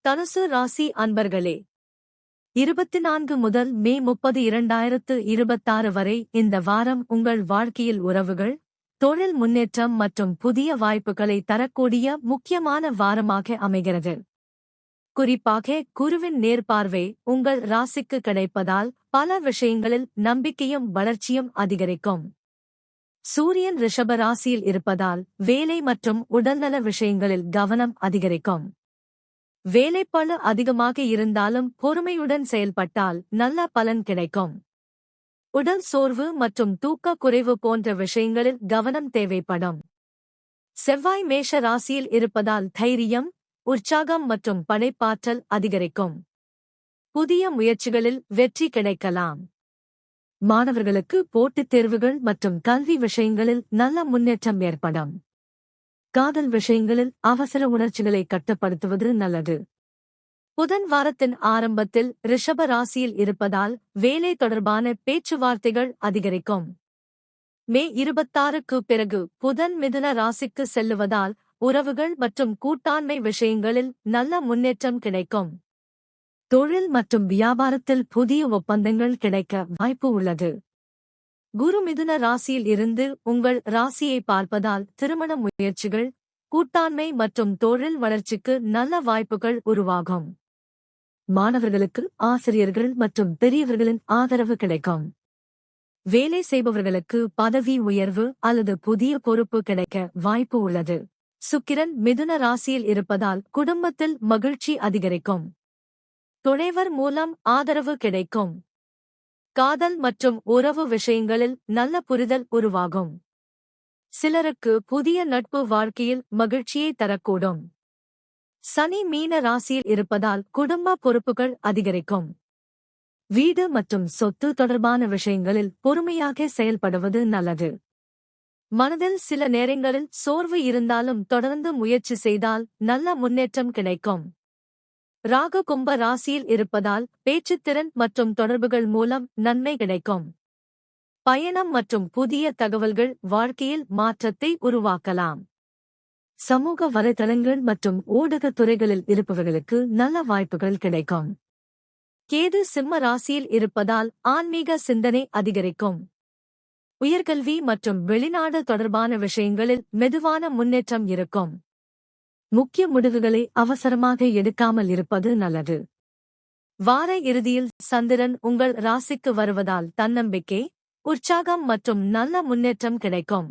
தனுசு ராசி அன்பர்களே, 24 முதல் மே 30 2026 வரை இந்த வாரம் உங்கள் வாழ்க்கையில் உறவுகள், தொழில் முன்னேற்றம் மற்றும் புதிய வாய்ப்புகளை தரக்கூடிய முக்கியமான வாரமாக அமைகிறது. குறிப்பாக குருவின் நேர்பார்வை உங்கள் ராசிக்கு கிடைப்பதால் பல விஷயங்களில் நம்பிக்கையும் வளர்ச்சியும் அதிகரிக்கும். சூரியன் ரிஷப ராசியில் இருப்பதால் வேலை மற்றும் உடல்நல விஷயங்களில் கவனம் அதிகரிக்கும். வேலைப்பளு அதிகமாக இருந்தாலும் பொறுமையுடன் செயல்பட்டால் நல்ல பலன் கிடைக்கும். உடல் சோர்வு மற்றும் தூக்க குறைவு போன்ற விஷயங்களில் கவனம் தேவைப்படும். செவ்வாய் மேஷ ராசியில் இருப்பதால் தைரியம், உற்சாகம் மற்றும் படைப்பாற்றல் அதிகரிக்கும். புதிய முயற்சிகளில் வெற்றி கிடைக்கலாம். மாணவர்களுக்கு போட்டித் தேர்வுகள் மற்றும் கல்வி விஷயங்களில் நல்ல முன்னேற்றம் ஏற்படும். காதல் விஷயங்களில் அவசர உணர்ச்சிகளை கட்டுப்படுத்துவது நல்லது. புதன் வாரத்தின் ஆரம்பத்தில் ரிஷப ராசியில் இருப்பதால் வேலை தொடர்பான பேச்சுவார்த்தைகள் அதிகரிக்கும். மே 26க்கு பிறகு புதன் மிதுன ராசிக்கு செல்லுவதால் உறவுகள் மற்றும் கூட்டாண்மை விஷயங்களில் நல்ல முன்னேற்றம் கிடைக்கும். தொழில் மற்றும் வியாபாரத்தில் புதிய ஒப்பந்தங்கள் கிடைக்க வாய்ப்பு உள்ளது. குரு மிதுன ராசியில் இருந்து உங்கள் ராசியை பார்ப்பதால் திருமண முயற்சிகள், கூட்டாண்மை மற்றும் தொழில் வளர்ச்சிக்கு நல்ல வாய்ப்புகள் உருவாகும். மாணவர்களுக்கு ஆசிரியர்கள் மற்றும் பெரியவர்களின் ஆதரவு கிடைக்கும். வேலை செய்பவர்களுக்கு பதவி உயர்வு அல்லது புதிய பொறுப்பு கிடைக்க வாய்ப்பு உள்ளது. சுக்கிரன் மிதுன ராசியில் இருப்பதால் குடும்பத்தில் மகிழ்ச்சி அதிகரிக்கும். துணைவர் மூலம் ஆதரவு கிடைக்கும். காதல் மற்றும் உறவு விஷயங்களில் நல்ல புரிதல் உருவாகும். சிலருக்கு புதிய நட்பு வாழ்க்கையில் மகிழ்ச்சியை தரக்கூடும். சனி மீன ராசியில் இருப்பதால் குடும்ப பொறுப்புகள் அதிகரிக்கும். வீடு மற்றும் சொத்து தொடர்பான விஷயங்களில் பொறுமையாக செயல்படுவது நல்லது. மனதில் சில நேரங்களில் சோர்வு இருந்தாலும் தொடர்ந்து முயற்சி செய்தால் நல்ல முன்னேற்றம் கிடைக்கும். ராகு கும்ப ராசியில் இருப்பதால் பேச்சுத்திறன் மற்றும் தொடர்புகள் மூலம் நன்மை கிடைக்கும். பயணம் மற்றும் புதிய தகவல்கள் வாழ்க்கையில் மாற்றத்தை உருவாக்கலாம். சமூக வலைதளங்கள் மற்றும் ஊடகத் துறைகளில் இருப்பவர்களுக்கு நல்ல வாய்ப்புகள் கிடைக்கும். கேது சிம்ம ராசியில் இருப்பதால் ஆன்மீக சிந்தனை அதிகரிக்கும். உயர்கல்வி மற்றும் வெளிநாடு தொடர்பான விஷயங்களில் மெதுவான முன்னேற்றம் இருக்கும். முக்கிய முடிவுகளை அவசரமாக எடுக்காமல் இருப்பது நல்லது. வார இறுதியில் சந்திரன் உங்கள் ராசிக்கு வருவதால் தன்னம்பிக்கை, உற்சாகம் மற்றும் நல்ல முன்னேற்றம் கிடைக்கும்.